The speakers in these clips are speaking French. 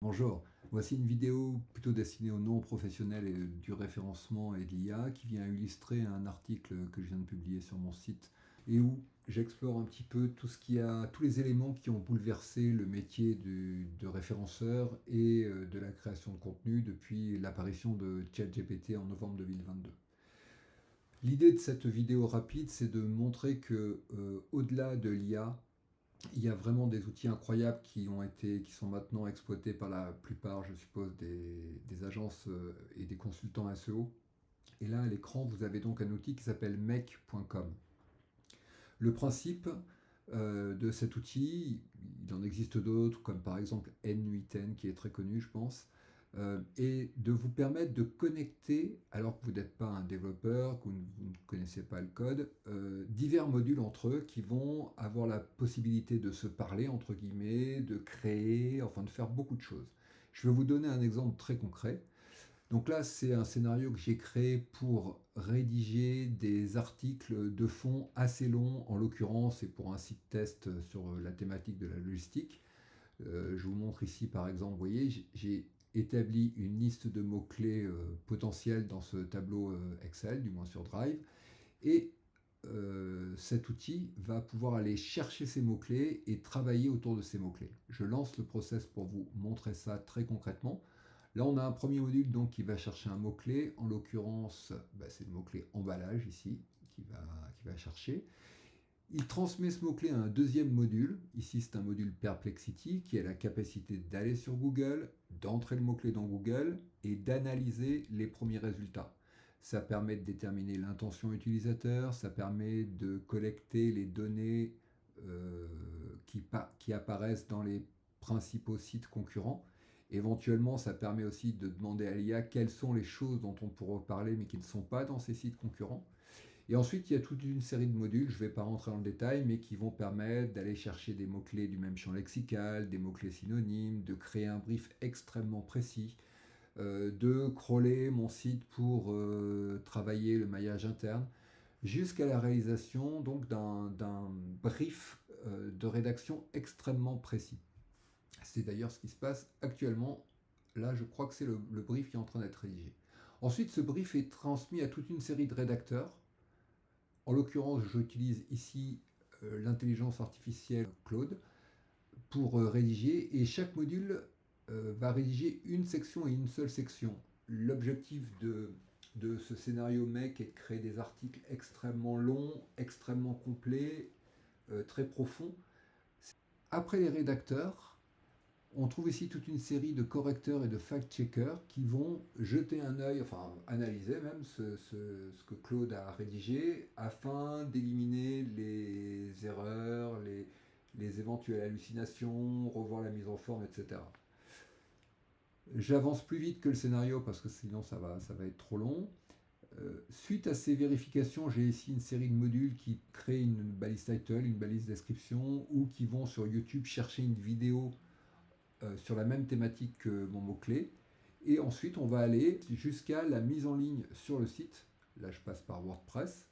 Bonjour, voici une vidéo plutôt destinée aux non-professionnels et du référencement et de l'IA qui vient illustrer un article que je viens de publier sur mon site et où j'explore un petit peu tous les éléments qui ont bouleversé le métier de référenceur et de la création de contenu depuis l'apparition de ChatGPT en novembre 2022. L'idée de cette vidéo rapide, c'est de montrer que au-delà de l'IA, il y a vraiment des outils incroyables qui sont maintenant exploités par la plupart, je suppose, des agences et des consultants SEO. Et là, à l'écran, vous avez donc un outil qui s'appelle make.com. Le principe de cet outil, il en existe d'autres, comme par exemple N8N, qui est très connu, je pense, est de vous permettre de connecter, alors que vous n'êtes pas un développeur, que vous ne connaissez pas le code, divers modules entre eux qui vont avoir la possibilité de se parler, entre guillemets, de créer, enfin de faire beaucoup de choses. Je vais vous donner un exemple très concret. Donc là, c'est un scénario que j'ai créé pour rédiger des articles de fond assez longs. En l'occurrence, c'est pour un site test sur la thématique de la logistique. Je vous montre ici, par exemple, vous voyez, j'ai établi une liste de mots-clés potentiels dans ce tableau Excel, du moins sur Drive. Et cet outil va pouvoir aller chercher ces mots-clés et travailler autour de ces mots-clés. Je lance le process pour vous montrer ça très concrètement. Là, on a un premier module donc, qui va chercher un mot-clé. En l'occurrence, c'est le mot-clé emballage ici qui va chercher. Il transmet ce mot-clé à un deuxième module. Ici, c'est un module Perplexity qui a la capacité d'aller sur Google, d'entrer le mot-clé dans Google et d'analyser les premiers résultats. Ça permet de déterminer l'intention utilisateur, ça permet de collecter les données qui apparaissent dans les principaux sites concurrents. Éventuellement, ça permet aussi de demander à l'IA quelles sont les choses dont on pourrait parler mais qui ne sont pas dans ces sites concurrents. Et ensuite, il y a toute une série de modules, je ne vais pas rentrer dans le détail, mais qui vont permettre d'aller chercher des mots-clés du même champ lexical, des mots-clés synonymes, de créer un brief extrêmement précis, de crawler mon site pour travailler le maillage interne, jusqu'à la réalisation donc d'un brief de rédaction extrêmement précis. C'est d'ailleurs ce qui se passe actuellement. Là, je crois que c'est le brief qui est en train d'être rédigé. Ensuite, ce brief est transmis à toute une série de rédacteurs. En l'occurrence, j'utilise ici l'intelligence artificielle Claude pour rédiger et chaque module va rédiger une section et une seule section. L'objectif de ce scénario mec est de créer des articles extrêmement longs, extrêmement complets, très profonds. Après les rédacteurs, on trouve ici toute une série de correcteurs et de fact-checkers qui vont jeter un œil, enfin analyser même ce que Claude a rédigé afin d'éliminer les erreurs, les éventuelles hallucinations, revoir la mise en forme, etc. J'avance plus vite que le scénario parce que sinon ça va être trop long. Suite à ces vérifications, j'ai ici une série de modules qui créent une balise title, une balise description, ou qui vont sur YouTube chercher une vidéo sur la même thématique que mon mot-clé. Et ensuite, on va aller jusqu'à la mise en ligne sur le site. Là, je passe par WordPress.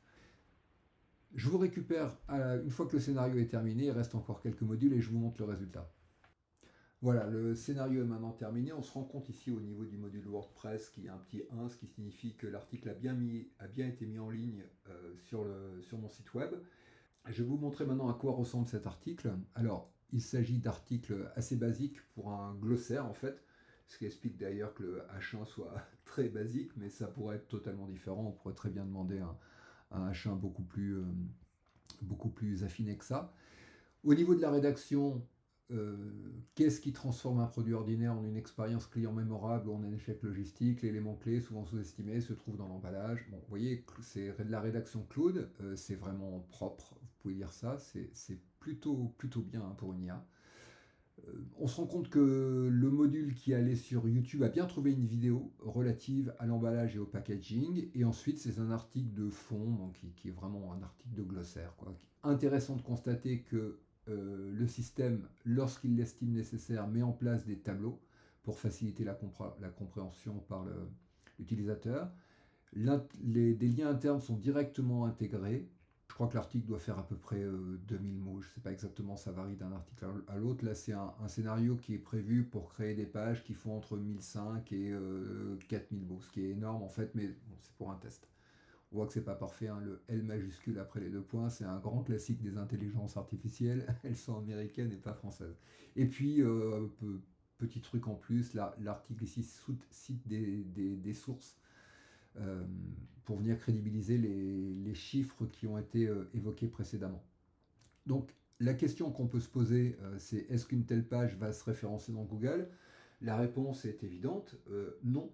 Je vous récupère, une fois que le scénario est terminé, il reste encore quelques modules et je vous montre le résultat. Voilà, le scénario est maintenant terminé. On se rend compte ici au niveau du module WordPress qu'il y a un petit 1, ce qui signifie que l'article a bien été mis en ligne sur mon site web. Je vais vous montrer maintenant à quoi ressemble cet article. Alors, il s'agit d'articles assez basiques pour un glossaire en fait, ce qui explique d'ailleurs que le H1 soit très basique, mais ça pourrait être totalement différent. On pourrait très bien demander un H1 beaucoup plus affiné que ça. Au niveau de la rédaction, qu'est-ce qui transforme un produit ordinaire en une expérience client mémorable ou en un échec logistique? L'élément clé, souvent sous-estimé, se trouve dans l'emballage. Bon, vous voyez, c'est de la rédaction Claude, c'est vraiment propre, vous pouvez lire ça, c'est plutôt bien hein, pour une IA. On se rend compte que le module qui allait sur YouTube a bien trouvé une vidéo relative à l'emballage et au packaging, et ensuite c'est un article de fond, donc qui est vraiment un article de glossaire, quoi. Intéressant de constater que le système, lorsqu'il l'estime nécessaire, met en place des tableaux pour faciliter la compréhension par l'utilisateur. Des liens internes sont directement intégrés. crois que l'article doit faire à peu près 2000 mots. Je ne sais pas exactement, ça varie d'un article à l'autre. Là, c'est un scénario qui est prévu pour créer des pages qui font entre 1005 et 4000 mots, ce qui est énorme en fait, mais bon, c'est pour un test. On voit que c'est pas parfait, hein. Le L majuscule après les deux points, c'est un grand classique des intelligences artificielles. Elles sont américaines et pas françaises. Et puis, petit truc en plus, l'article ici cite des sources euh, pour venir crédibiliser les chiffres qui ont été évoqués précédemment. Donc, la question qu'on peut se poser, c'est est-ce qu'une telle page va se référencer dans Google? La réponse est évidente, non,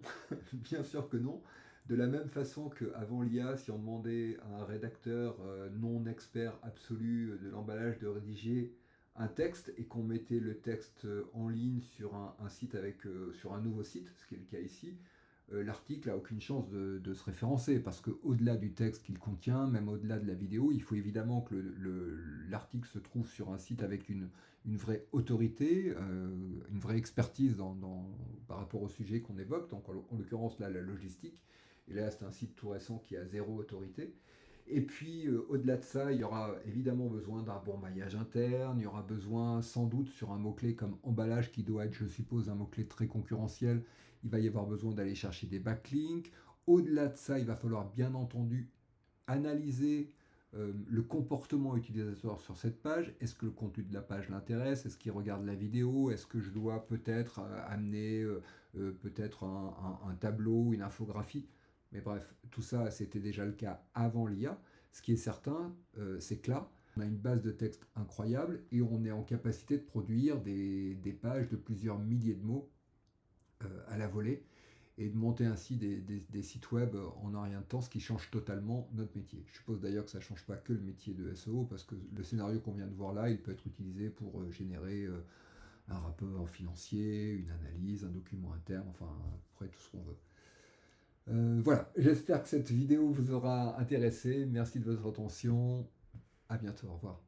bien sûr que non. De la même façon qu'avant l'IA, si on demandait à un rédacteur non expert absolu de l'emballage de rédiger un texte et qu'on mettait le texte en ligne sur un site sur un nouveau site, ce qui est le cas ici, l'article n'a aucune chance de se référencer parce qu'au-delà du texte qu'il contient, même au-delà de la vidéo, il faut évidemment que l'article se trouve sur un site avec une vraie autorité, une vraie expertise par rapport au sujet qu'on évoque, donc en l'occurrence là la logistique, et là c'est un site tout récent qui a zéro autorité. Et puis au-delà de ça, il y aura évidemment besoin d'un bon maillage interne, il y aura besoin sans doute sur un mot-clé comme emballage qui doit être, je suppose, un mot-clé très concurrentiel, il va y avoir besoin d'aller chercher des backlinks. Au-delà de ça, il va falloir bien entendu analyser le comportement utilisateur sur cette page. Est-ce que le contenu de la page l'intéresse? Est-ce qu'il regarde la vidéo? Est-ce que je dois peut-être amener peut-être un tableau, une infographie? Mais bref, tout ça, c'était déjà le cas avant l'IA. Ce qui est certain, c'est que là, on a une base de texte incroyable et on est en capacité de produire des pages de plusieurs milliers de mots à la volée et de monter ainsi des sites web en un rien de temps, ce qui change totalement notre métier. Je suppose d'ailleurs que ça ne change pas que le métier de SEO, parce que le scénario qu'on vient de voir là, il peut être utilisé pour générer un rapport financier, une analyse, un document interne, enfin, après tout ce qu'on veut. Voilà, j'espère que cette vidéo vous aura intéressé. Merci de votre attention. À bientôt, au revoir.